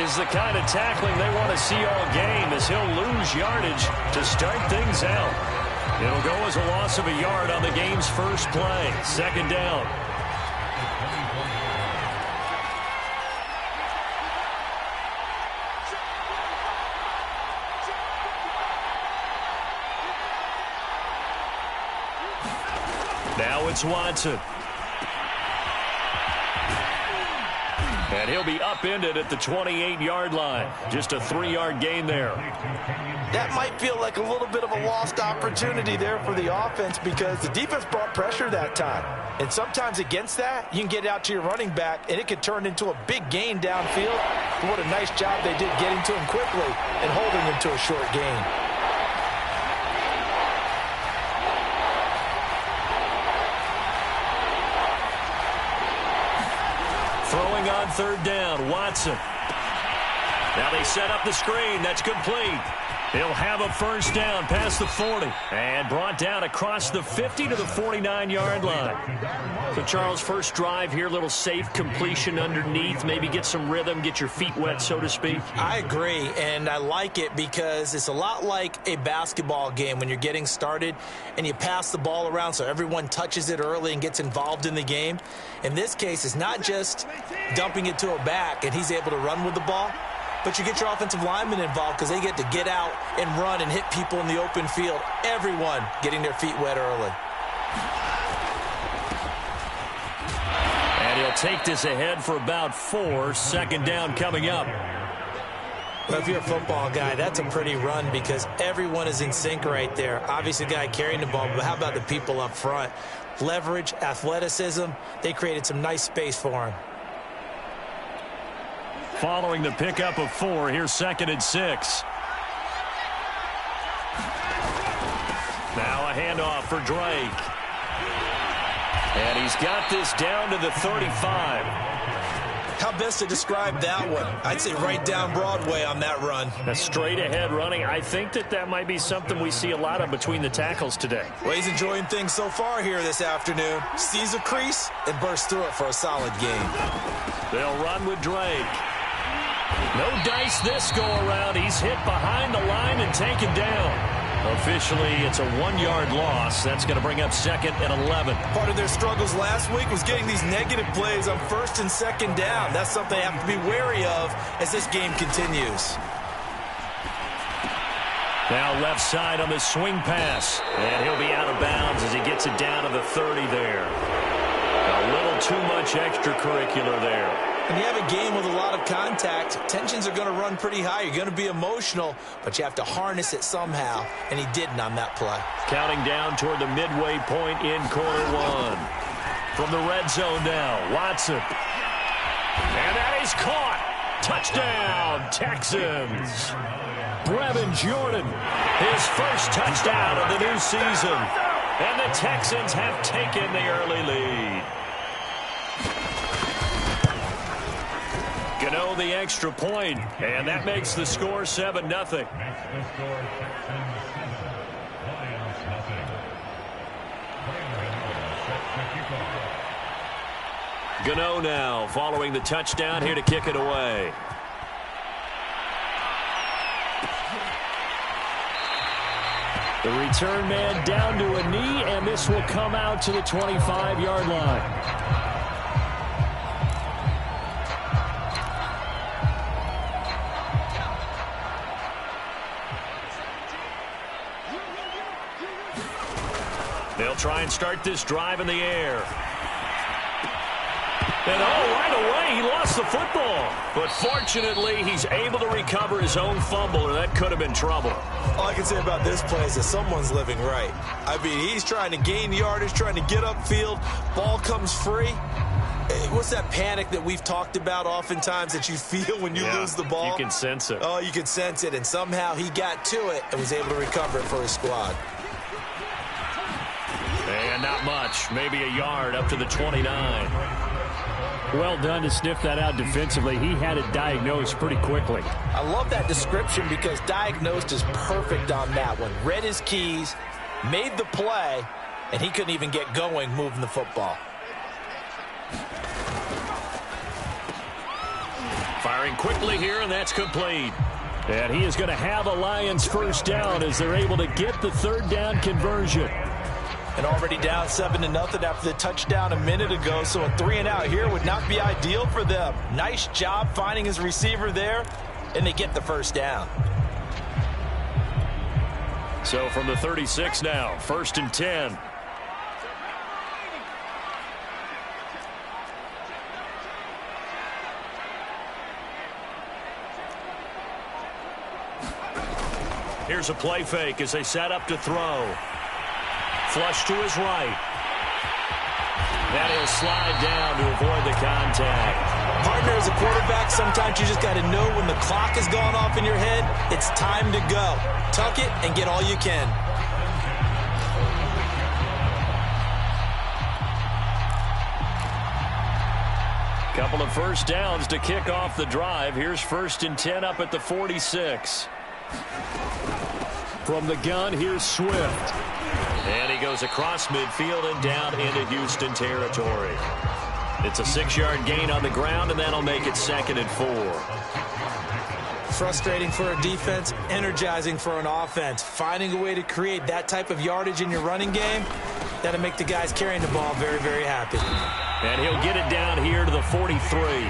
is the kind of tackling they want to see all game, as he'll lose yardage to start things out. It'll go as a loss of a yard on the game's first play. Second down. Now it's Watson. And he'll be upended at the 28-yard line. Just a 3-yard gain there. That might feel like a little bit of a lost opportunity there for the offense, because the defense brought pressure that time. And sometimes against that, you can get out to your running back, and it could turn into a big gain downfield. But what a nice job they did getting to him quickly and holding him to a short gain. Throwing on third down, Watson. Now they set up the screen. That's complete. He'll have a first down past the 40 and brought down across the 50 to the 49-yard line. So, Charles, first drive here, little safe completion underneath, maybe get some rhythm, get your feet wet, so to speak. I agree, and I like it because it's a lot like a basketball game when you're getting started and you pass the ball around so everyone touches it early and gets involved in the game. In this case, it's not just dumping it to a back and he's able to run with the ball, but you get your offensive linemen involved because they get to get out and run and hit people in the open field. Everyone getting their feet wet early. And he'll take this ahead for about 4. Second down coming up. Well, if you're a football guy, that's a pretty run because everyone is in sync right there. Obviously, the guy carrying the ball, but how about the people up front? Leverage, athleticism, they created some nice space for him. Following the pickup of 4, here's 2nd and 6. Now a handoff for Drake. And he's got this down to the 35. How best to describe that one? I'd say right down Broadway on that run. A straight ahead running. I think that might be something we see a lot of between the tackles today. Well, he's enjoying things so far here this afternoon. Sees a crease and bursts through it for a solid gain. They'll run with Drake. No dice this go around. He's hit behind the line and taken down. Officially, it's a 1-yard loss. That's going to bring up 2nd and 11. Part of their struggles last week was getting these negative plays on 1st and 2nd down. That's something they have to be wary of as this game continues. Now left side on the swing pass. And he'll be out of bounds as he gets it down to the 30 there. A little too much extracurricular there. When you have a game with a lot of contact, tensions are going to run pretty high. You're going to be emotional, but you have to harness it somehow, and he didn't on that play. Counting down toward the midway point in quarter 1. From the red zone now, Watson. And that is caught. Touchdown, Texans. Brevin Jordan, his first touchdown of the new season. And the Texans have taken the early lead. Gano the extra point, and that makes the score 7-0. Gano now following the touchdown here to kick it away. The return man down to a knee, and this will come out to the 25-yard line. They'll try and start this drive in the air. And right away, he lost the football. But fortunately, he's able to recover his own fumble, or that could have been trouble. All I can say about this play is that someone's living right. I mean, he's trying to gain yardage, trying to get upfield. Ball comes free. What's that panic that we've talked about oftentimes that you feel when you lose the ball? You can sense it. Oh, you can sense it. And somehow he got to it and was able to recover it for his squad. And not much. Maybe a yard up to the 29. Well done to sniff that out defensively. He had it diagnosed pretty quickly. I love that description because diagnosed is perfect on that one. Read his keys, made the play, and he couldn't even get going moving the football. Firing quickly here, and that's complete. And he is going to have a Lions first down as they're able to get the third down conversion. And already down 7-0 after the touchdown a minute ago, so a 3-and-out here would not be ideal for them. Nice job finding his receiver there, and they get the first down. So from the 36 now, 1st and 10. Here's a play fake as they set up to throw. Flush to his right. That he'll slide down to avoid the contact. Partner, as a quarterback, sometimes you just got to know when the clock has gone off in your head, it's time to go. Tuck it and get all you can. Couple of first downs to kick off the drive. Here's 1st and 10 up at the 46. From the gun, here's Swift. And he goes across midfield and down into Houston territory. It's a 6-yard gain on the ground, and that'll make it 2nd and 4. Frustrating for a defense, energizing for an offense. Finding a way to create that type of yardage in your running game, that'll make the guys carrying the ball very, very happy. And he'll get it down here to the 43.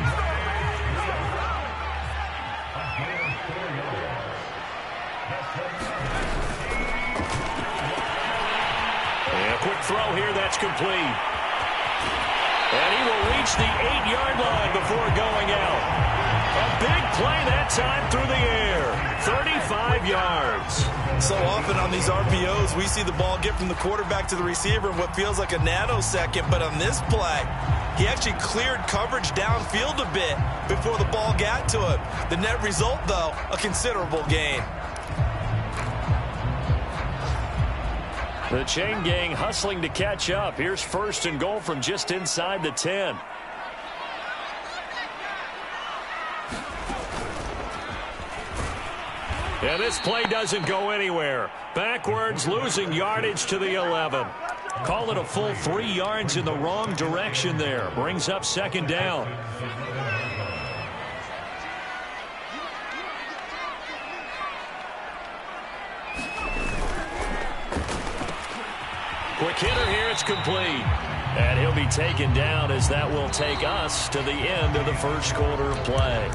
Quick throw here, that's complete. And he will reach the 8-yard line before going out. A big play that time through the air. 35 yards. So often on these RPOs, we see the ball get from the quarterback to the receiver in what feels like a nanosecond. But on this play, he actually cleared coverage downfield a bit before the ball got to him. The net result, though, a considerable gain. The chain gang hustling to catch up. Here's 1st and goal from just inside the 10. And this play doesn't go anywhere. Backwards, losing yardage to the 11. Call it a full 3 yards in the wrong direction there. Brings up 2nd down. Quick hitter here, it's complete. And he'll be taken down as that will take us to the end of the first quarter of play.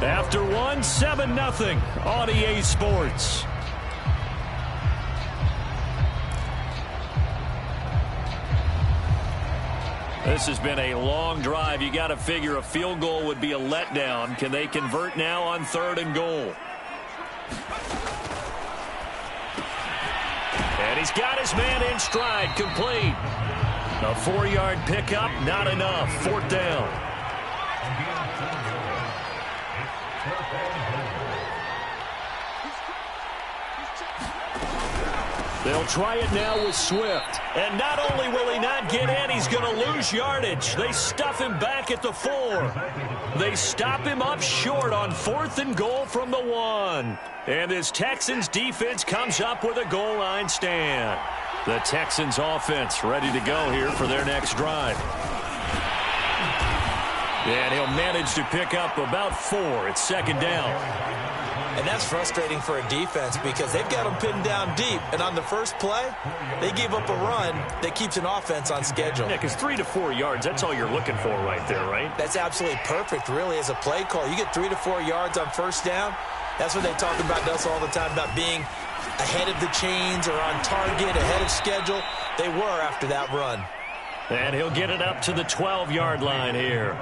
After one, 7-0 on EA Sports. This has been a long drive. You got to figure a field goal would be a letdown. Can they convert now on 3rd and goal? And he's got his man in stride, complete. A 4-yard pickup, not enough. 4th down. They'll try it now with Swift. And not only will he not get in, he's going to lose yardage. They stuff him back at the 4. They stop him up short on 4th and goal from the 1. And this Texans defense comes up with a goal line stand. The Texans offense ready to go here for their next drive. And he'll manage to pick up about 4. It's 2nd down. And that's frustrating for a defense because they've got them pinned down deep. And on the first play, they gave up a run that keeps an offense on schedule. Yeah, because 3 to 4 yards, that's all you're looking for right there, right? That's absolutely perfect, really, as a play call. You get 3 to 4 yards on 1st down. That's what they talk about us all the time, about being ahead of the chains or on target, ahead of schedule. They were after that run. And he'll get it up to the 12-yard line here.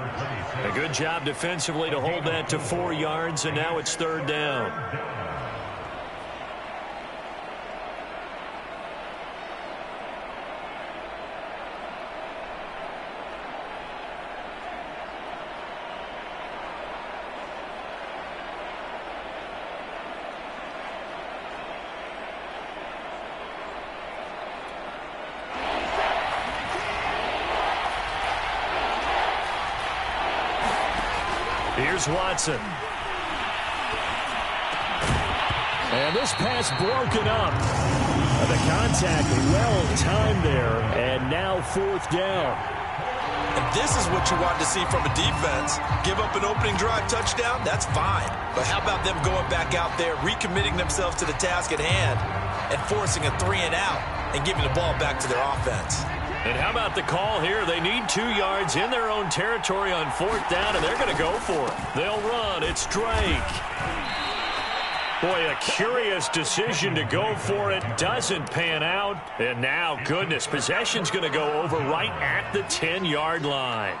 A good job defensively to hold that to 4 yards, and now it's 3rd down. Here's Watson. And this pass broken up. The contact well timed there, and now 4th down. And this is what you want to see from a defense. Give up an opening drive touchdown, that's fine. But how about them going back out there, recommitting themselves to the task at hand, and forcing a 3-and-out and giving the ball back to their offense? And how about the call here? They need 2 yards in their own territory on 4th down, and they're going to go for it. They'll run. It's Drake. Boy, a curious decision to go for it. Doesn't pan out. And now, goodness, possession's going to go over right at the 10-yard line.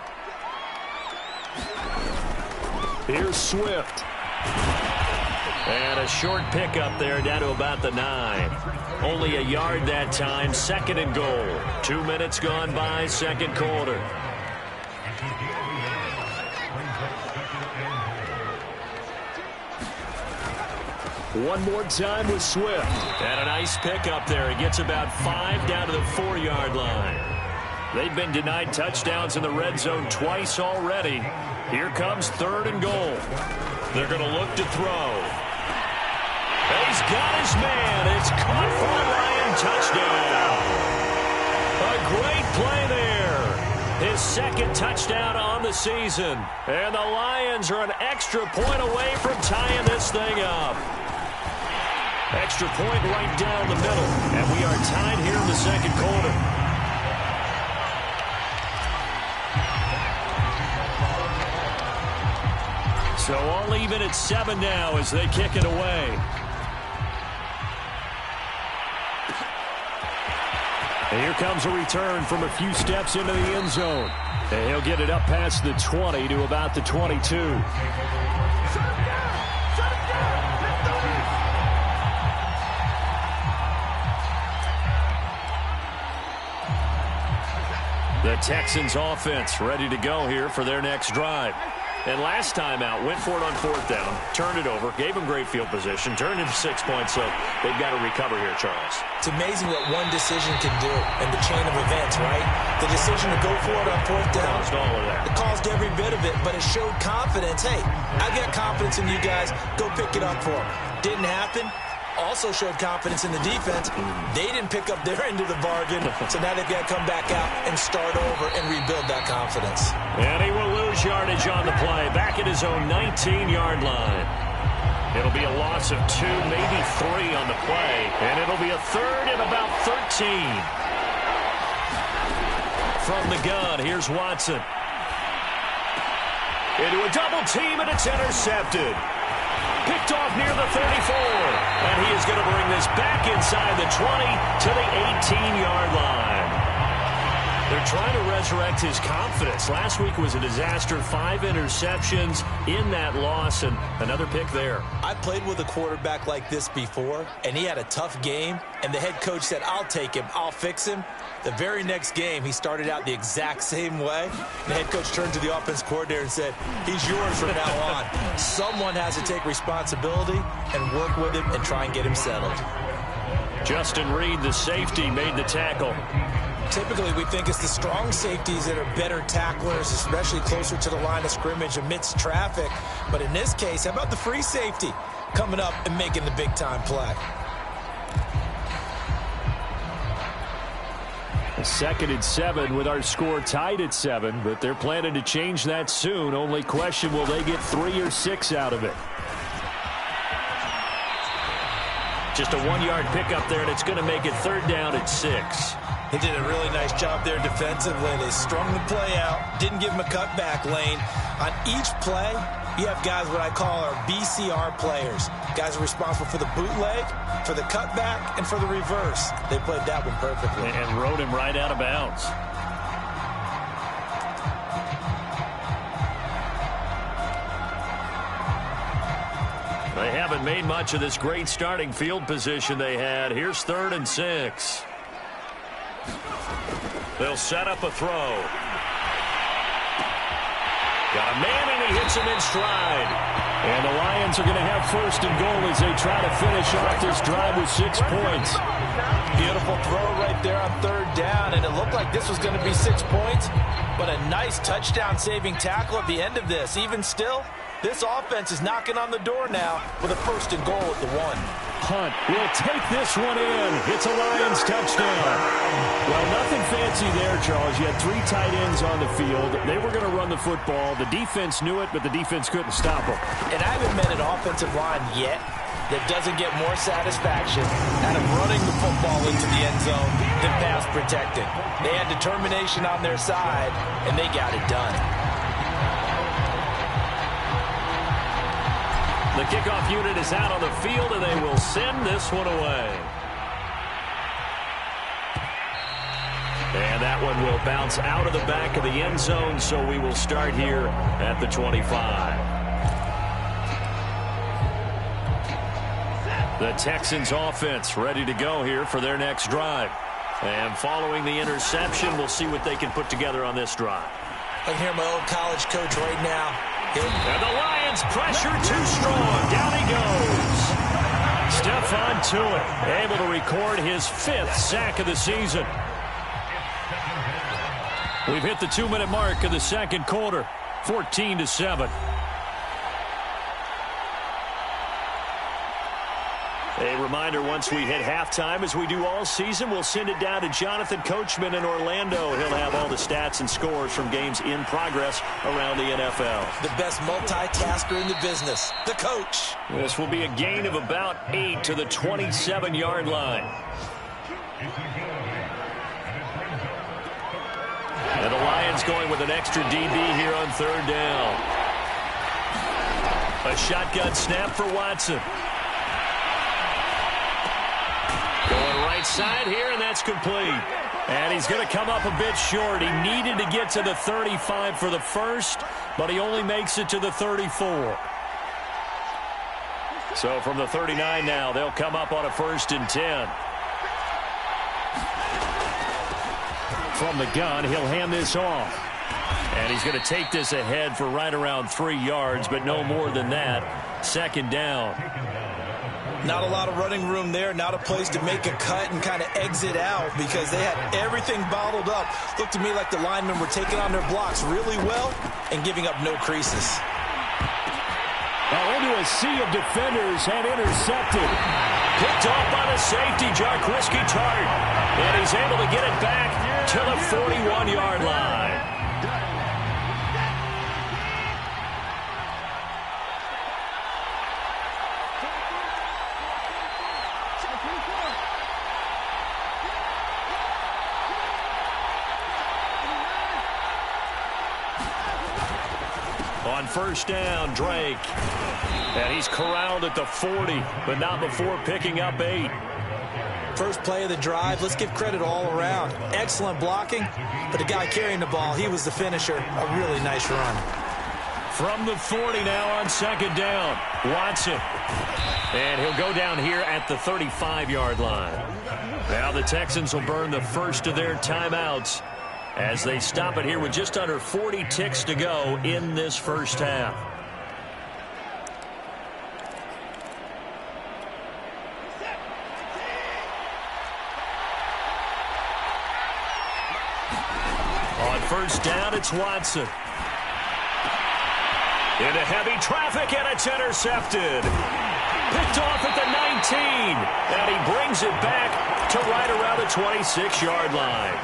Here's Swift. And a short pickup there down to about the 9. Only a yard that time. 2nd and goal. 2 minutes gone by, 2nd quarter. One more time with Swift. And a nice pickup there. He gets about 5 down to the 4-yard line. They've been denied touchdowns in the red zone twice already. Here comes 3rd and goal. They're going to look to throw. He's got his man. It's caught for a Lion touchdown. A great play there. His 2nd touchdown on the season. And the Lions are an extra point away from tying this thing up. Extra point right down the middle. And we are tied here in the 2nd quarter. So all even at 7 now as they kick it away. And here comes a return from a few steps into the end zone. And he'll get it up past the 20 to about the 22. The Texans offense ready to go here for their next drive. And last time out, went for it on 4th down, turned it over, gave them great field position, turned into 6 points, so they've got to recover here, Charles. It's amazing what one decision can do in the chain of events, right? The decision to go for it on 4th down. Caused all of that. It caused every bit of it, but it showed confidence. Hey, I've got confidence in you guys. Go pick it up for them. Didn't happen. Also showed confidence in the defense. They didn't pick up their end of the bargain, so now they've got to come back out and start over and rebuild that confidence. And he will lose yardage on the play, back at his own 19-yard line. It'll be a loss of 2, maybe 3 on the play, and it'll be a 3rd and about 13. From the gun, here's Watson. Into a double team, and it's intercepted. Picked off near the 34. And he is going to bring this back inside the 20 to the 18-yard line. They're trying to resurrect his confidence. Last week was a disaster. 5 interceptions in that loss, and another pick there. I played with a quarterback like this before, and he had a tough game, and the head coach said, I'll take him, I'll fix him. The very next game, he started out the exact same way. The head coach turned to the offense coordinator and said, he's yours from now on. Someone has to take responsibility and work with him and try and get him settled. Justin Reed, the safety, made the tackle. Typically, we think it's the strong safeties that are better tacklers, especially closer to the line of scrimmage amidst traffic. But in this case, how about the free safety coming up and making the big-time play? A 2nd and 7 with our score tied at 7, but they're planning to change that soon. Only question, will they get 3 or 6 out of it? Just a 1-yard pickup there, and it's going to make it 3rd down at 6. They did a really nice job there defensively. They strung the play out, didn't give him a cutback lane. On each play, you have guys what I call our BCR players. Guys are responsible for the bootleg, for the cutback, and for the reverse. They played that one perfectly. And rode him right out of bounds. They haven't made much of this great starting field position they had. Here's 3rd and 6. They'll set up a throw. Got a man, and he hits him in stride. And the Lions are going to have 1st and goal as they try to finish off this drive with 6 points. Beautiful throw right there on 3rd down, and it looked like this was going to be 6 points, but a nice touchdown-saving tackle at the end of this. Even still, this offense is knocking on the door now with a 1st and goal at the 1. punt will take this one in. It's a Lions touchdown. Well, nothing fancy there, Charles. You had 3 tight ends on the field. They were going to run the football. The defense knew it, but the defense couldn't stop them. And I haven't met an offensive line yet that doesn't get more satisfaction out of running the football into the end zone than pass protecting. They had determination on their side, and they got it done. The kickoff unit is out on the field, and they will send this one away. And that one will bounce out of the back of the end zone, so we will start here at the 25. The Texans offense ready to go here for their next drive. And following the interception, we'll see what they can put together on this drive. I can hear my old college coach right now. And the Lions pressure too strong. Down he goes. Stephon Tuitt able to record his 5th sack of the season. We've hit the 2-minute mark of the second quarter. 14-7. A reminder, once we hit halftime, as we do all season, we'll send it down to Jonathan Coachman in Orlando. He'll have all the stats and scores from games in progress around the NFL. The best multitasker in the business, the coach. This will be a gain of about 8 to the 27-yard line. And the Lions going with an extra DB here on 3rd down. A shotgun snap for Watson. Going right side here, and that's complete. And he's going to come up a bit short. He needed to get to the 35 for the first, but he only makes it to the 34. So from the 39 now, they'll come up on a 1st and 10. From the gun, he'll hand this off. And he's going to take this ahead for right around 3 yards, but no more than that. 2nd down. Not a lot of running room there, not a place to make a cut and kind of exit out because they had everything bottled up. Looked to me like the linemen were taking on their blocks really well and giving up no creases. Into a sea of defenders and intercepted. Picked off by the safety, Jarquiski Tart. And he's able to get it back to the 41-yard line. On 1st down, Drake. And he's corralled at the 40, but not before picking up 8. First play of the drive. Let's give credit all around. Excellent blocking, but the guy carrying the ball, he was the finisher. A really nice run. From the 40 now on 2nd down, Watson. And he'll go down here at the 35-yard line. Now the Texans will burn the first of their timeouts as they stop it here with just under 40 ticks to go in this first half. On 1st down, it's Watson. Into heavy traffic, and it's intercepted. Picked off at the 19, and he brings it back to right around the 26-yard line.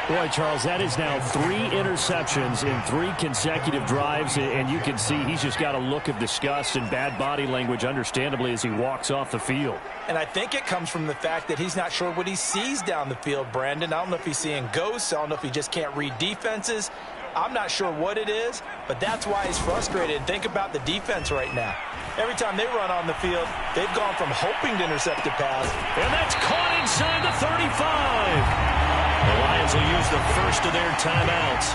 Boy, Charles, that is now 3 interceptions in 3 consecutive drives, and you can see he's just got a look of disgust and bad body language, understandably, as he walks off the field. And I think it comes from the fact that he's not sure what he sees down the field, Brandon. I don't know if he's seeing ghosts. I don't know if he just can't read defenses. I'm not sure what it is, but that's why he's frustrated. Think about the defense right now. Every time they run on the field, they've gone from hoping to intercept a pass. And that's caught inside the 35. The Lions will use the first of their timeouts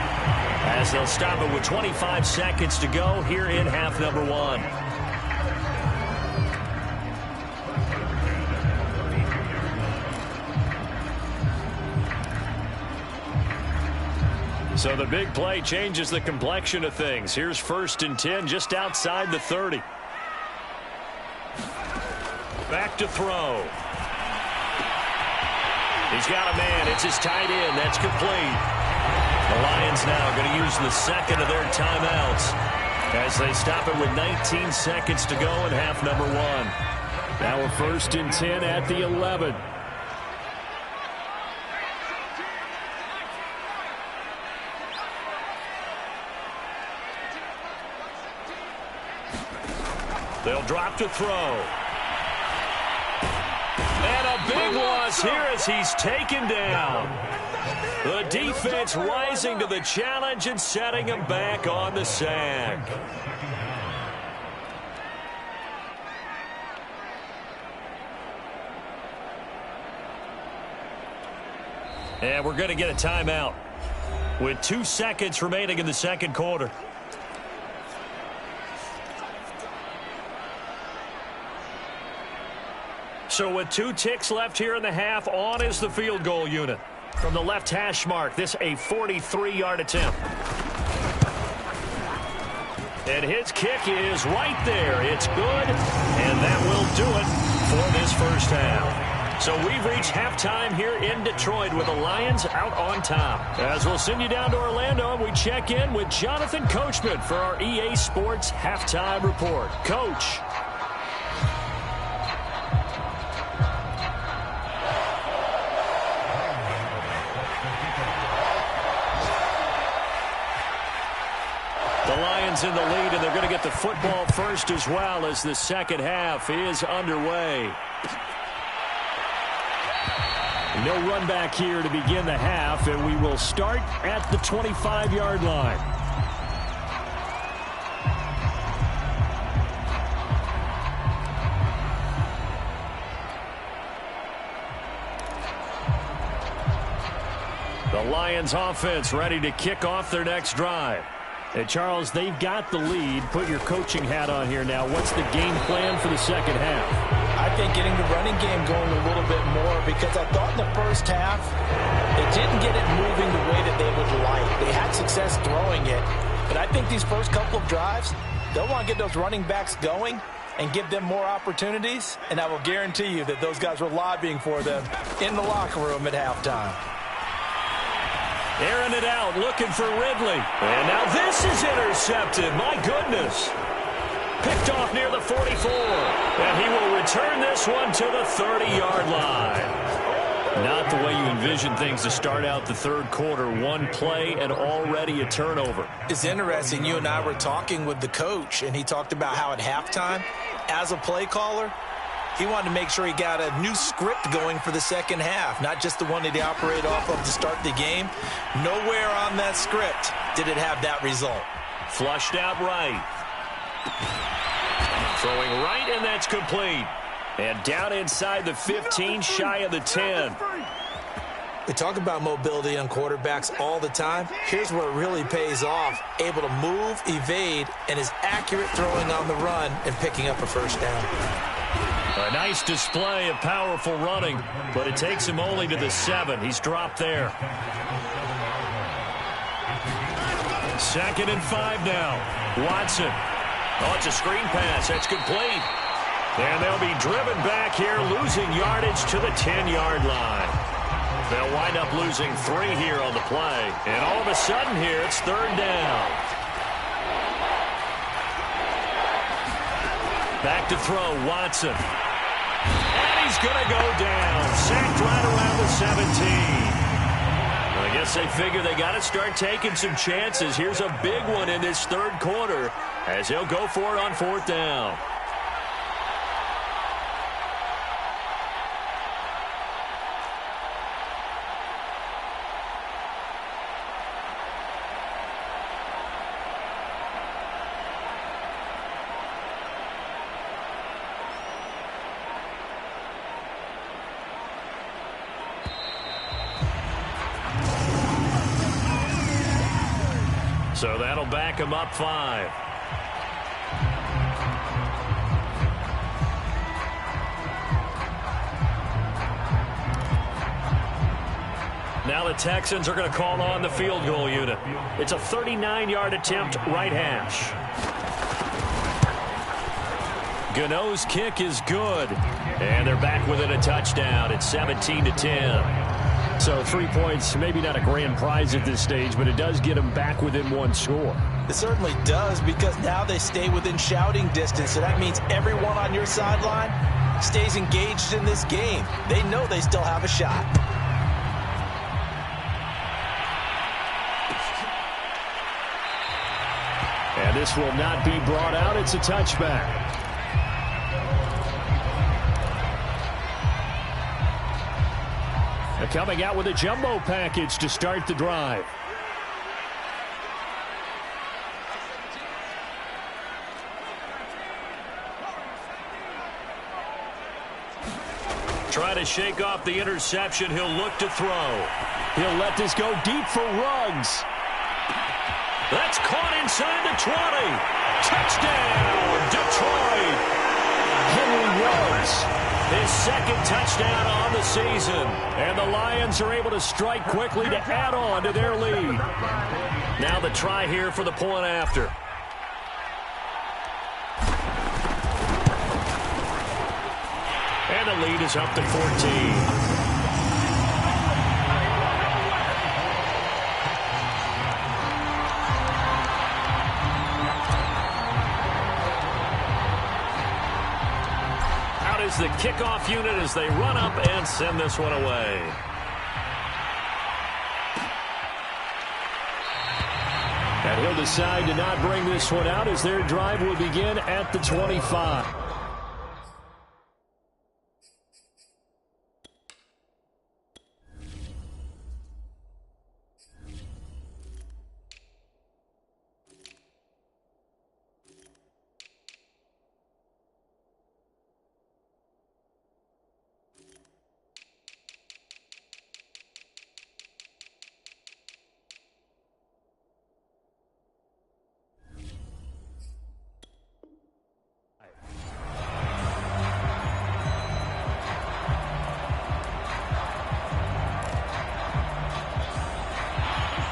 as they'll stop it with 25 seconds to go here in half number 1. So the big play changes the complexion of things. Here's 1st and 10 just outside the 30. Back to throw. He's got a man. It's his tight end. That's complete. The Lions now going to use the second of their timeouts as they stop it with 19 seconds to go in half number 1. Now a 1st and 10 at the 11. They'll drop to throw. And a big loss here as he's taken down. The defense rising to the challenge and setting him back on the sack. And we're going to get a timeout with 2 seconds remaining in the second quarter. So with 2 ticks left here in the half, on is the field goal unit. From the left hash mark, this a 43-yard attempt. And his kick is right there. It's good, and that will do it for this first half. So we've reached halftime here in Detroit with the Lions out on top. As we'll send you down to Orlando, we check in with Jonathan Coachman for our EA Sports Halftime Report. Coach. The Lions in the lead, and they're going to get the football first as well as the second half is underway. No run back here to begin the half, and we will start at the 25-yard line. The Lions offense ready to kick off their next drive. And Charles, they've got the lead. Put your coaching hat on here now. What's the game plan for the second half? I think getting the running game going a little bit more, because I thought in the first half they didn't get it moving the way that they would like. They had success throwing it, but I think these first couple of drives, they'll want to get those running backs going and give them more opportunities, and I will guarantee you that those guys were lobbying for them in the locker room at halftime. Airing it out, looking for Ridley. And now this is intercepted. My goodness. Picked off near the 44. And he will return this one to the 30-yard line. Not the way you envision things to start out the third quarter. One play and already a turnover. It's interesting. You and I were talking with the coach, and he talked about how at halftime, as a play caller, he wanted to make sure he got a new script going for the second half, not just the one that he operated off of to start the game. Nowhere on that script did it have that result. Flushed out right. Throwing right, and that's complete. And down inside the 15, shy of the 10. We talk about mobility on quarterbacks all the time. Here's where it really pays off. Able to move, evade, and is accurate throwing on the run and picking up a first down. A nice display of powerful running, but it takes him only to the 7. He's dropped there. 2nd and 5 now. Watson. Oh, it's a screen pass. That's complete. And they'll be driven back here, losing yardage to the 10-yard line. They'll wind up losing 3 here on the play. And all of a sudden here, it's 3rd down. Back to throw, Watson. And he's going to go down. Sacked right around the 17. I guess they figure they got to start taking some chances. Here's a big one in this third quarter as he'll go for it on 4th down. So that'll back him up 5. Now the Texans are going to call on the field goal unit. It's a 39-yard attempt, right hash. Gano's kick is good. And they're back within a touchdown. It's 17-10. So 3 points, maybe not a grand prize at this stage, but it does get them back within 1 score. It certainly does, because now they stay within shouting distance. So that means everyone on your sideline stays engaged in this game. They know they still have a shot. And this will not be brought out. It's a touchback. They're coming out with a jumbo package to start the drive. Try to shake off the interception. He'll look to throw. He'll let this go deep for Ruggs. That's caught inside the 20. Touchdown, Detroit. Henry Ruggs, his second touchdown on the season. And the Lions are able to strike quickly to add on to their lead. Now the try here for the point after. And the lead is up to 14. Is the kickoff unit as they run up and send this one away. And he'll decide to not bring this one out as their drive will begin at the 25.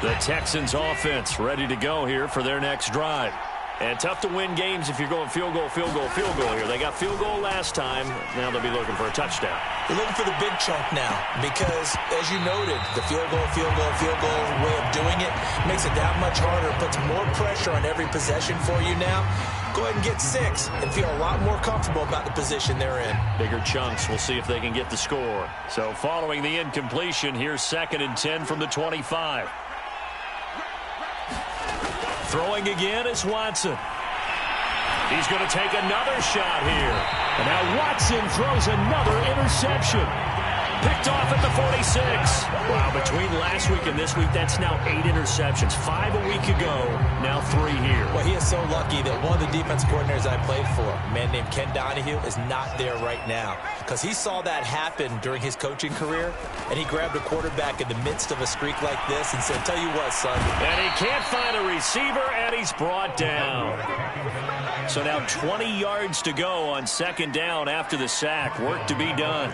The Texans offense ready to go here for their next drive. And tough to win games if you're going field goal, field goal, field goal here. They got field goal last time. Now they'll be looking for a touchdown. They're looking for the big chunk now because, as you noted, the field goal, field goal, field goal way of doing it makes it that much harder, puts more pressure on every possession for you now. Go ahead and get 6 and feel a lot more comfortable about the position they're in. Bigger chunks. We'll see if they can get the score. So following the incompletion, here's 2nd and 10 from the 25. Throwing again is Watson. He's going to take another shot here. And now Watson throws another interception. Picked off at the 46. Wow, between last week and this week, that's now 8 interceptions. 5 a week ago, now 3 here. Well, he is so lucky that one of the defense coordinators I played for, a man named Ken Donahue, is not there right now. Because he saw that happen during his coaching career, and he grabbed a quarterback in the midst of a streak like this and said, tell you what, son. And he can't find a receiver, and he's brought down. So now 20 yards to go on 2nd down after the sack. Work to be done.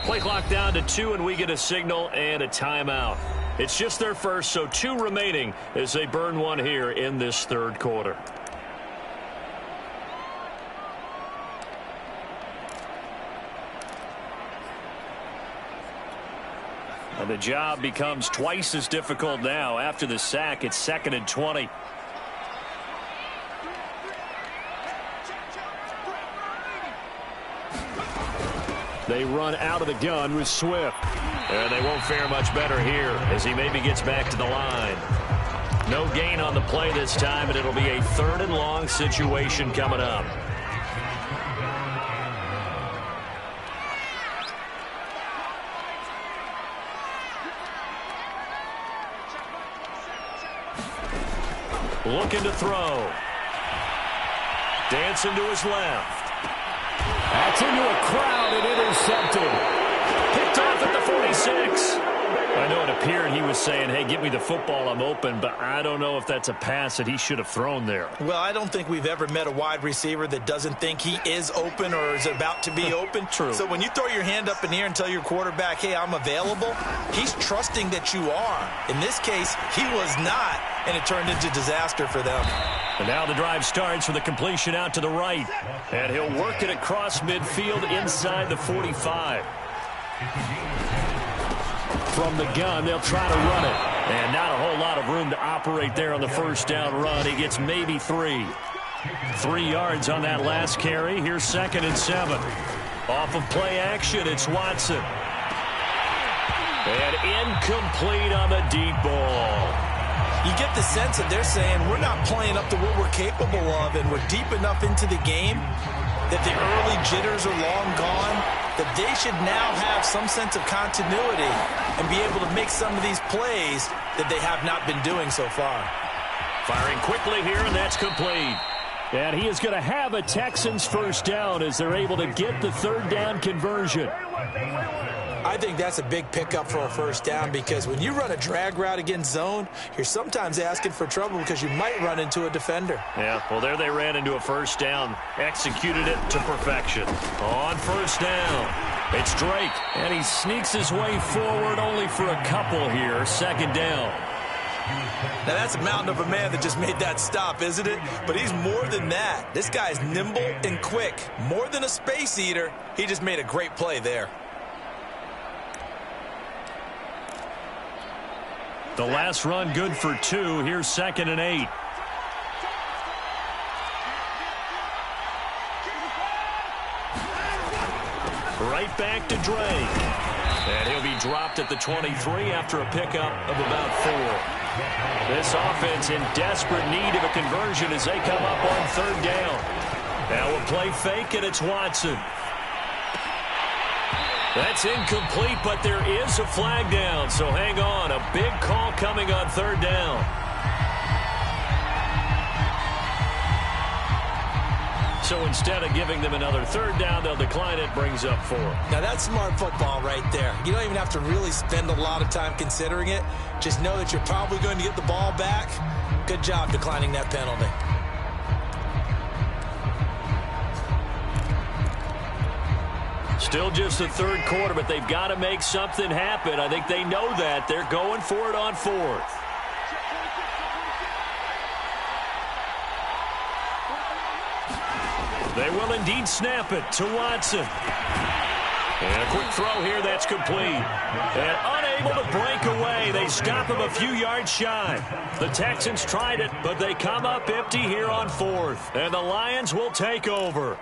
Play clock down to 2, and we get a signal and a timeout. It's just their first, so 2 remaining as they burn one here in this 3rd quarter. And the job becomes twice as difficult now. After the sack, it's 2nd and 20. They run out of the gun with Swift. And they won't fare much better here as he maybe gets back to the line. No gain on the play this time, and it'll be a 3rd and long situation coming up. Looking to throw. Dancing to his left. That's into a crowd and intercepted. Picked off at the 46. I know it appeared he was saying, hey, give me the football, I'm open, but I don't know if that's a pass that he should have thrown there. Well, I don't think we've ever met a wide receiver that doesn't think he is open or is about to be open. True. So when you throw your hand up in the air and tell your quarterback, hey, I'm available, he's trusting that you are. In this case, he was not, and it turned into disaster for them. And now the drive starts with a completion out to the right. And he'll work it across midfield inside the 45. From the gun, they'll try to run it. And not a whole lot of room to operate there on the first down run. He gets maybe 3. 3 yards on that last carry. Here's 2nd and 7. Off of play action, it's Watson. And incomplete on the deep ball. You get the sense that they're saying we're not playing up to what we're capable of, and we're deep enough into the game that the early jitters are long gone, that they should now have some sense of continuity and be able to make some of these plays that they have not been doing so far. Firing quickly here, and that's complete. And he is going to have a Texans first down as they're able to get the 3rd down conversion. I think that's a big pickup for a first down, because when you run a drag route against zone, you're sometimes asking for trouble because you might run into a defender. Yeah, well, there they ran into a first down, executed it to perfection. On first down, it's Drake, and he sneaks his way forward only for a couple here. 2nd down. Now, that's a mountain of a man that just made that stop, isn't it? But he's more than that. This guy's nimble and quick. More than a space eater, he just made a great play there. The last run good for 2. Here's 2nd and 8. Right back to Drake. And he'll be dropped at the 23 after a pickup of about 4. This offense in desperate need of a conversion as they come up on 3rd down. Now we'll play fake, and it's Watson. That's incomplete, but there is a flag down, so hang on. A big call coming on 3rd down. So instead of giving them another 3rd down, they'll decline it, brings up 4. Now, that's smart football right there. You don't even have to really spend a lot of time considering it. Just know that you're probably going to get the ball back. Good job declining that penalty. Still just the 3rd quarter, but they've got to make something happen. I think they know that. They're going for it on 4th. They will indeed snap it to Watson. And a quick throw here, that's complete. And unable to break away. They stop him a few yards shy. The Texans tried it, but they come up empty here on 4th. And the Lions will take over.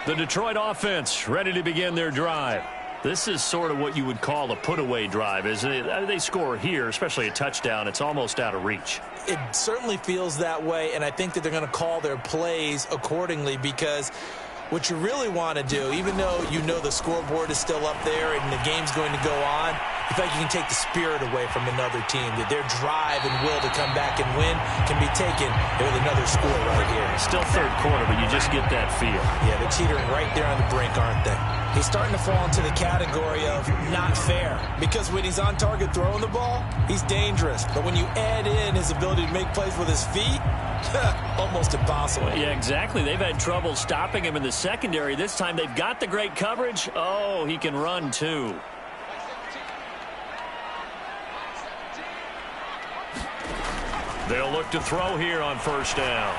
The Detroit offense ready to begin their drive. This is sort of what you would call a put-away drive, isn't it? They score here, especially a touchdown. It's almost out of reach. It certainly feels that way, and I think that they're going to call their plays accordingly, because what you really want to do, even though you know the scoreboard is still up there and the game's going to go on, I feel like you can take the spirit away from another team, that their drive and will to come back and win can be taken with another score right here. Still 3rd quarter, but you just get that feel. Yeah, they're teetering right there on the brink, aren't they? He's starting to fall into the category of not fair, because when he's on target throwing the ball, he's dangerous. But when you add in his ability to make plays with his feet, almost impossible. Yeah, exactly. They've had trouble stopping him in the secondary. This time they've got the great coverage. Oh, he can run too. They'll look to throw here on 1st down.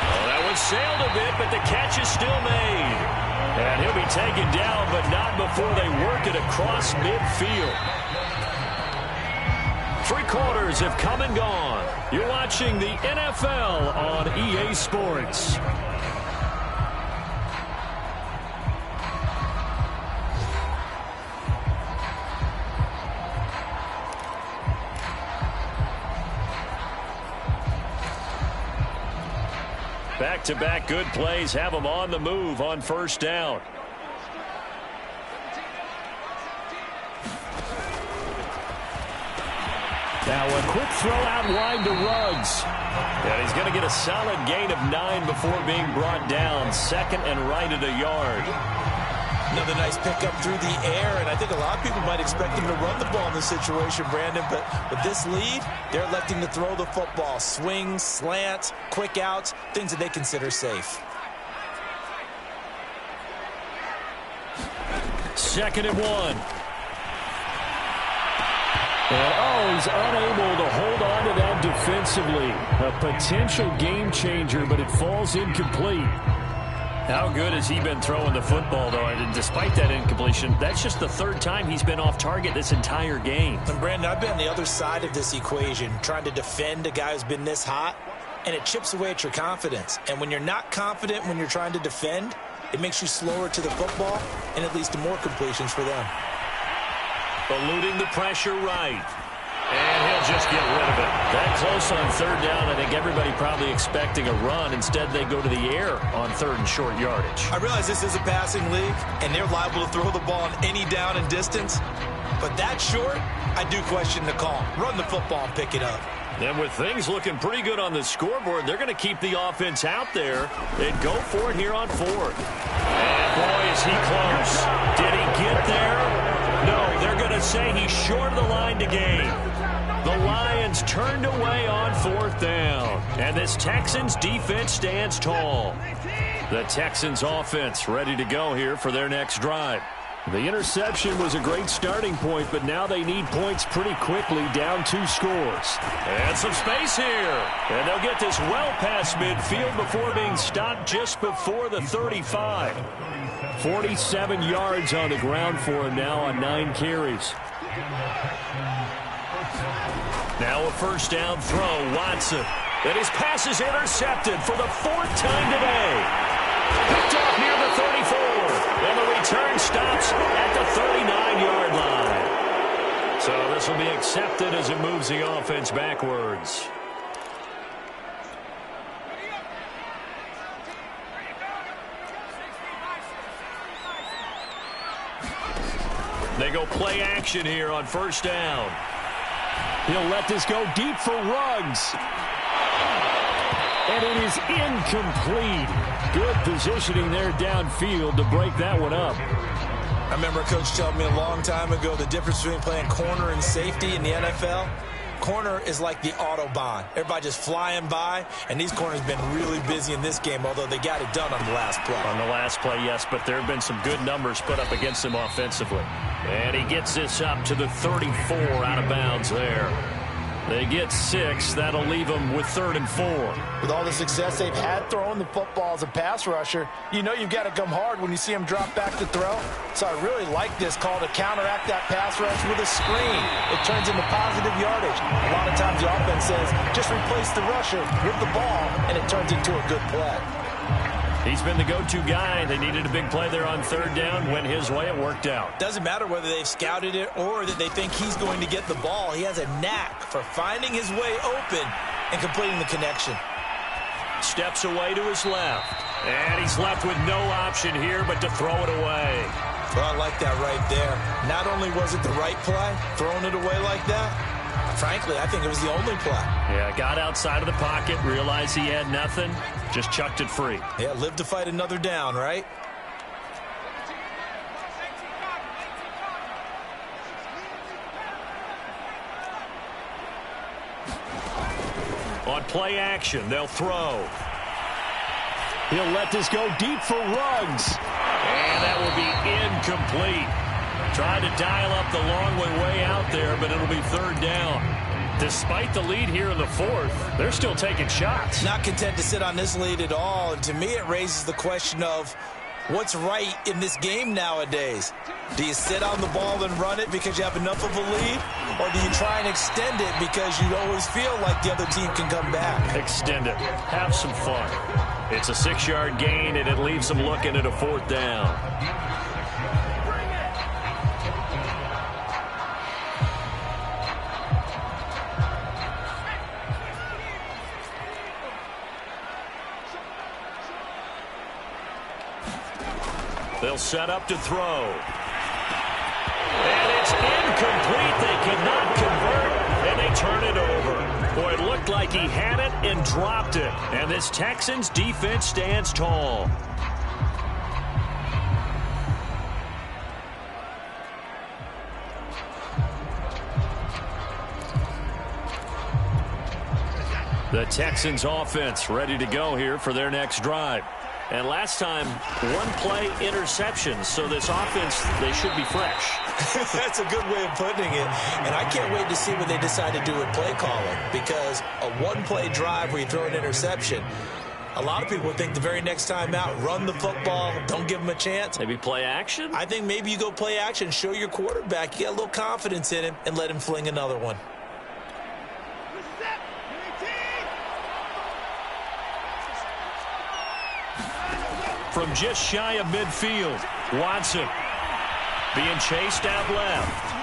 Oh, that one sailed a bit, but the catch is still made. And he'll be taken down, but not before they work it across midfield. 3 quarters have come and gone. You're watching the NFL on EA Sports. Back-to-back good plays have them on the move on 1st down. Now a quick throw out wide to Ruggs. And he's going to get a solid gain of 9 before being brought down. 2nd and right at a yard. Another nice pickup through the air, and I think a lot of people might expect him to run the ball in this situation, Brandon, but with this lead, they're electing to throw the football. Swings, slants, quick outs, things that they consider safe. 2nd and 1. And he's unable to hold on to that defensively. A potential game changer, but it falls incomplete. How good has he been throwing the football, though? And despite that incompletion, that's just the third time he's been off target this entire game. And, Brandon, I've been on the other side of this equation, trying to defend a guy who's been this hot, and it chips away at your confidence. And when you're not confident when you're trying to defend, it makes you slower to the football, and it leads to more completions for them. Eluding the pressure right. And he'll just get rid of it. That close on third down, I think everybody probably expecting a run. Instead, they go to the air on third and short yardage. I realize this is a passing league, and they're liable to throw the ball on any down and distance. But that short, I do question the call. Run the football and pick it up. And with things looking pretty good on the scoreboard, they're going to keep the offense out there and go for it here on fourth. And boy, is he close. Did he get there? No, they're going to say he's short of the line to gain. The Lions turned away on fourth down. And this Texans defense stands tall. The Texans offense ready to go here for their next drive. The interception was a great starting point, but now they need points pretty quickly, down 2 scores. And some space here. And they'll get this well past midfield before being stopped just before the 35. 47 yards on the ground for him now on 9 carries. Now a first down throw, Watson. And his pass is intercepted for the 4th time today. Picked off near the 34. And the return stops at the 39-yard line. So this will be accepted as it moves the offense backwards. They go play action here on first down. He'll let this go deep for Ruggs. And it is incomplete. Good positioning there downfield to break that one up. I remember a coach telling me a long time ago the difference between playing corner and safety in the NFL. Corner is like the Autobahn. Everybody just flying by, and these corners have been really busy in this game, although they got it done on the last play. On the last play, yes, but there have been some good numbers put up against him offensively. And he gets this up to the 34 out of bounds there. They get 6. That'll leave them with 3rd and 4. With all the success they've had throwing the football as a pass rusher, you know you've got to come hard when you see them drop back to throw. So I really like this call to counteract that pass rush with a screen. It turns into positive yardage. A lot of times the offense says, just replace the rusher with the ball, and it turns into a good play. He's been the go-to guy. They needed a big play there on third down. Went his way. It worked out. Doesn't matter whether they've scouted it or that they think he's going to get the ball. He has a knack for finding his way open and completing the connection. Steps away to his left. And he's left with no option here but to throw it away. Well, I like that right there. Not only was it the right play, throwing it away like that, frankly, I think it was the only play. Yeah, got outside of the pocket, realized he had nothing, just chucked it free. Yeah, live to fight another down, right? On play action, they'll throw. He'll let this go deep for Ruggs. And that will be incomplete. Tried to dial up the long way out there, but it'll be 3rd down. Despite the lead here in the 4th, they're still taking shots. Not content to sit on this lead at all. And to me, it raises the question of what's right in this game nowadays. Do you sit on the ball and run it because you have enough of a lead? Or do you try and extend it because you always feel like the other team can come back? Extend it. Have some fun. It's a 6-yard gain, and it leaves them looking at a 4th down. They'll set up to throw. And it's incomplete. They cannot convert, and they turn it over. Boy, it looked like he had it and dropped it. And this Texans defense stands tall. The Texans offense ready to go here for their next drive. And last time, 1-play interceptions. So this offense, they should be fresh. That's a good way of putting it. And I can't wait to see what they decide to do with play calling. Because a 1-play drive where you throw an interception, A lot of people think the very next time out, run the football, don't give him a chance. Maybe play action? I think maybe you go play action, show your quarterback you got a little confidence in him, and let him fling another one. From just shy of midfield, Watson being chased out left.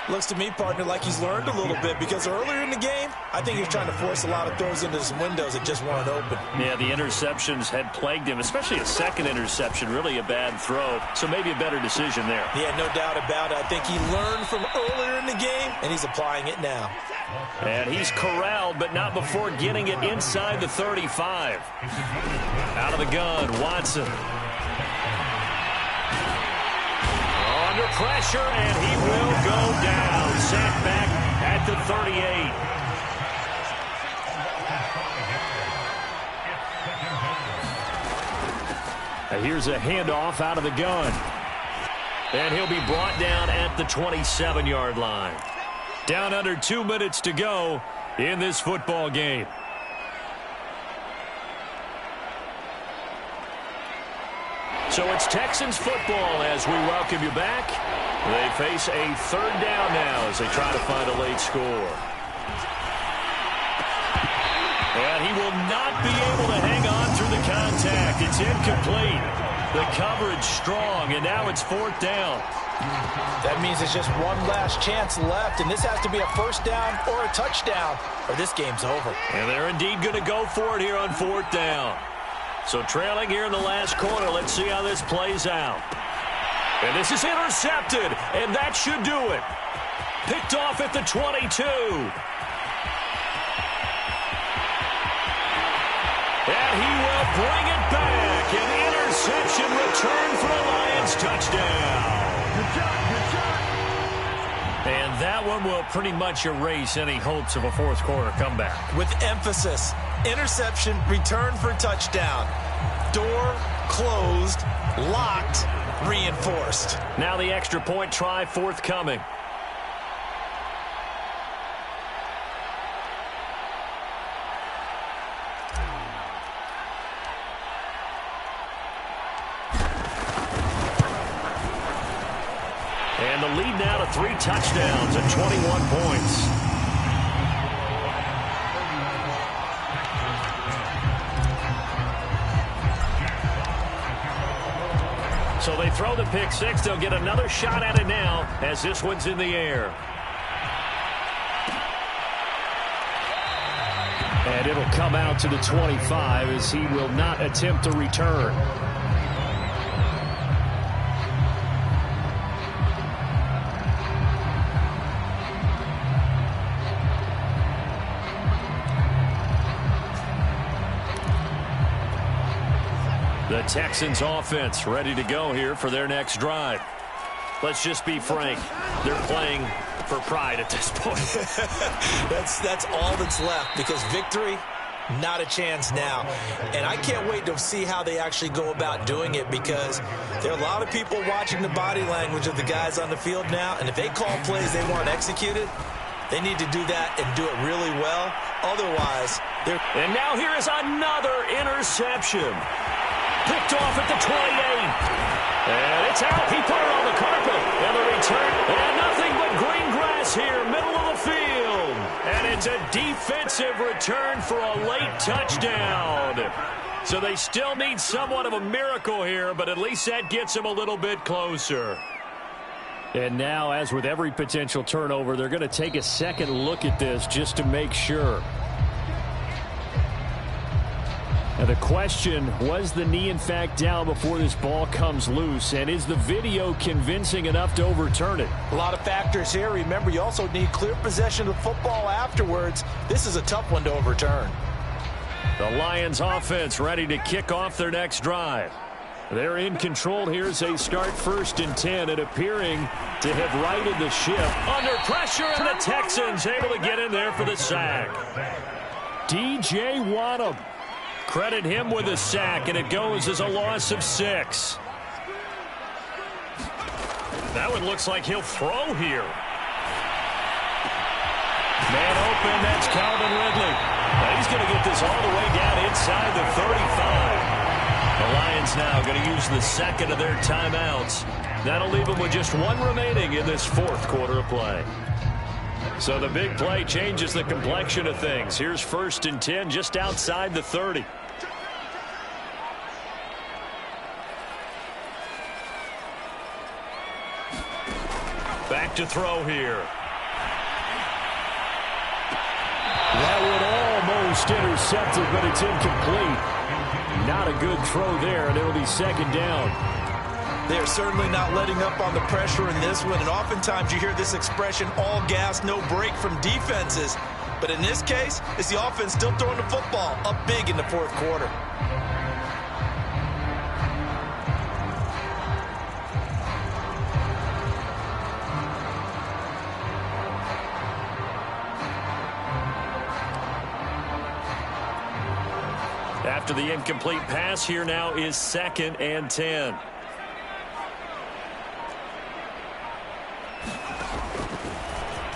Looks to me, partner, like he's learned a little bit, because earlier in the game, I think he was trying to force a lot of throws into some windows that just weren't open. Yeah, the interceptions had plagued him, especially a second interception, really a bad throw. So maybe a better decision there. Yeah, no doubt about it. I think he learned from earlier in the game, and he's applying it now. And he's corralled, but not before getting it inside the 35. Out of the gun, Watson. Under pressure, and he will go down. Sacked back at the 38. Now here's a handoff out of the gun. And he'll be brought down at the 27-yard line. Down under 2 minutes to go in this football game. So it's Texans football as we welcome you back. They face a third down now as they try to find a late score. And he will not be able to hang on through the contact. It's incomplete. The coverage strong, and now it's fourth down. That means there's just one last chance left, and this has to be a first down or a touchdown, or this game's over. And they're indeed going to go for it here on fourth down. So trailing here in the last quarter, let's see how this plays out. And this is intercepted, and that should do it. Picked off at the 22. And he will bring it back. An interception return for a Lions touchdown. And that one will pretty much erase any hopes of a fourth quarter comeback. With emphasis, interception, return for touchdown. Door closed, locked, reinforced. Now the extra point try forthcoming. And the lead now to 3 touchdowns and 21 points. So they throw the pick six. They'll get another shot at it now as this one's in the air. And it'll come out to the 25 as he will not attempt to return. The Texans offense ready to go here for their next drive. Let's just be frank. They're playing for pride at this point. That's all that's left, because victory, not a chance now. And I can't wait to see how they actually go about doing it, because there are a lot of people watching the body language of the guys on the field now, and if they call plays they want executed, they need to do that and do it really well. Otherwise, they're... And now here is another interception. Picked off at the 28. And it's out. He put it on the carpet. And the return. And nothing but green grass here, middle of the field. And it's a defensive return for a late touchdown. So they still need somewhat of a miracle here, but at least that gets them a little bit closer. And now, as with every potential turnover, they're going to take a second look at this just to make sure. Now the question, was the knee in fact down before this ball comes loose? And is the video convincing enough to overturn it? A lot of factors here. Remember, you also need clear possession of the football afterwards. This is a tough one to overturn. The Lions offense ready to kick off their next drive. They're in control here as they start 1st and 10, and appearing to have righted the ship. Under pressure, and the Texans able to get in there for the sack. DJ Wadham. Credit him with a sack, and it goes as a loss of 6. That one looks like he'll throw here. Man open, that's Calvin Ridley. He's going to get this all the way down inside the 35. The Lions now going to use the second of their timeouts. That'll leave them with just one remaining in this fourth quarter of play. So the big play changes the complexion of things. Here's 1st and 10 just outside the 30. Back to throw here. That would almost intercept it, but it's incomplete. Not a good throw there, and it'll be 2nd down. They're certainly not letting up on the pressure in this one, and oftentimes you hear this expression, all gas, no break from defenses. But in this case, it's the offense still throwing the football up big in the fourth quarter. After the incomplete pass, here now is 2nd and 10.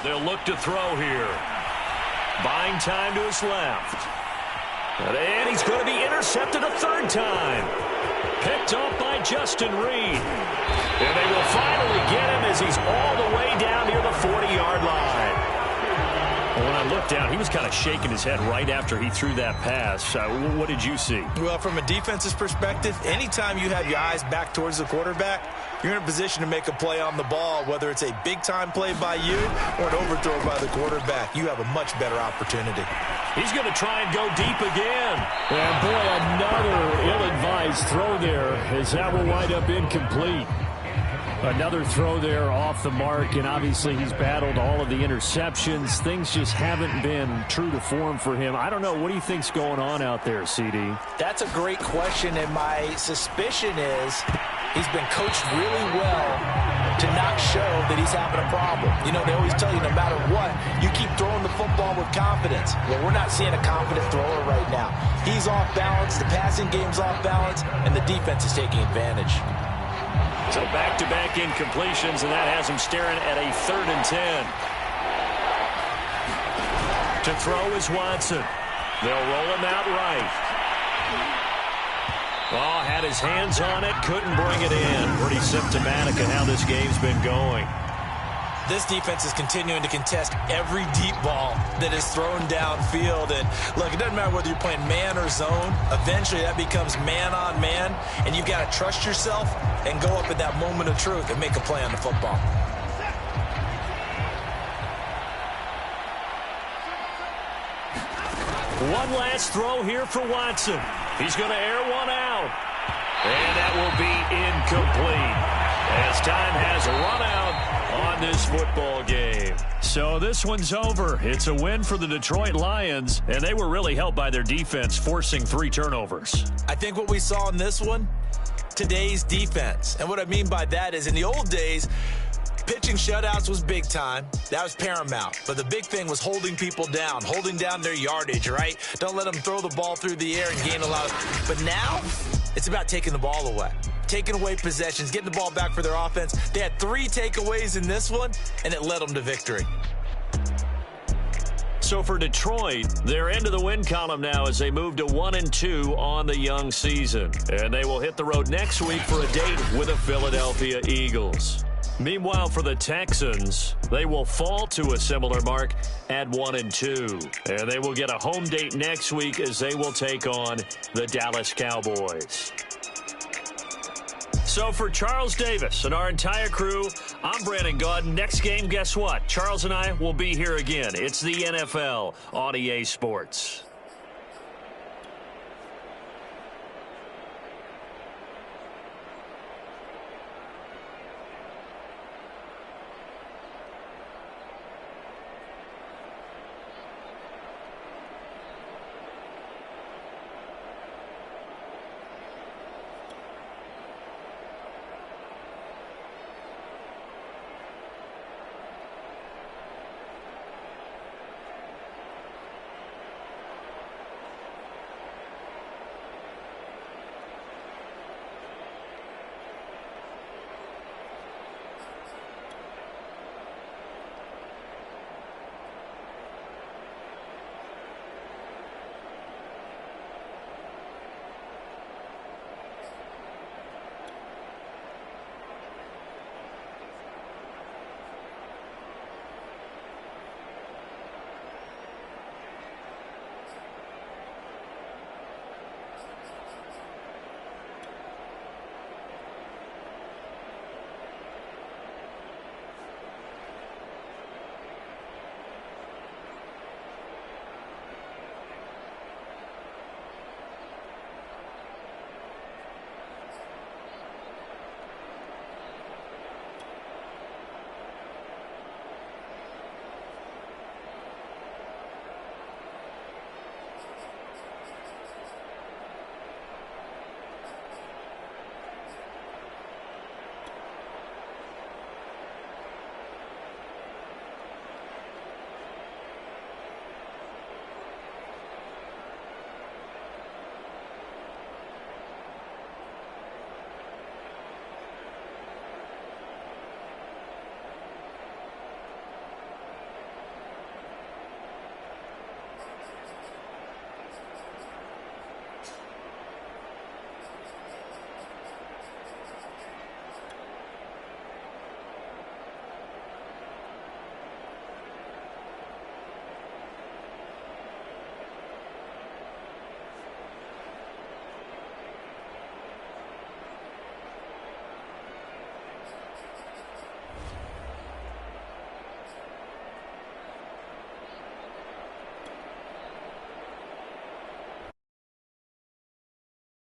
They'll look to throw here. Buying time to his left. And he's going to be intercepted a 3rd time. Picked off by Justin Reed. And they will finally get him as he's all the way down near the 40-yard line. Well, when I looked down, he was kind of shaking his head right after he threw that pass. What did you see? Well, from a defense's perspective, anytime you have your eyes back towards the quarterback, you're in a position to make a play on the ball, whether it's a big-time play by you or an overthrow by the quarterback. You have a much better opportunity. He's going to try and go deep again. And, boy, another ill-advised throw there as that will wind up incomplete. Another throw there off the mark, and obviously he's battled all of the interceptions. Things just haven't been true to form for him. I don't know. What do you think's going on out there, CD? That's a great question, and my suspicion is he's been coached really well to not show that he's having a problem. You know, they always tell you no matter what, you keep throwing the football with confidence. Well, we're not seeing a confident thrower right now. He's off balance, the passing game's off balance, and the defense is taking advantage. So back-to-back incompletions, and that has him staring at a 3rd and 10. To throw is Watson. They'll roll him out right. Oh, had his hands on it, couldn't bring it in. Pretty symptomatic of how this game's been going. This defense is continuing to contest every deep ball that is thrown downfield. And, look, it doesn't matter whether you're playing man or zone. Eventually, that becomes man-on-man, and you've got to trust yourself and go up at that moment of truth and make a play on the football. One last throw here for Watson. He's going to air one out. And that will be incomplete as time has run out on this football game. So this one's over. It's a win for the Detroit Lions, and they were really helped by their defense forcing 3 turnovers. I think what we saw in this one, today's defense. And what I mean by that is in the old days, pitching shutouts was big time. That was paramount. But the big thing was holding people down, holding down their yardage, right? Don't let them throw the ball through the air and gain a lot of... But now, it's about taking the ball away. Taking away possessions, getting the ball back for their offense. They had 3 takeaways in this one, and it led them to victory. So for Detroit, they're into the win column now as they move to 1-2 on the young season. And they will hit the road next week for a date with the Philadelphia Eagles. Meanwhile, for the Texans, they will fall to a similar mark at 1-2. And they will get a home date next week as they will take on the Dallas Cowboys. So for Charles Davis and our entire crew, I'm Brandon Gaudin. Next game, guess what? Charles and I will be here again. It's the NFL on EA Sports.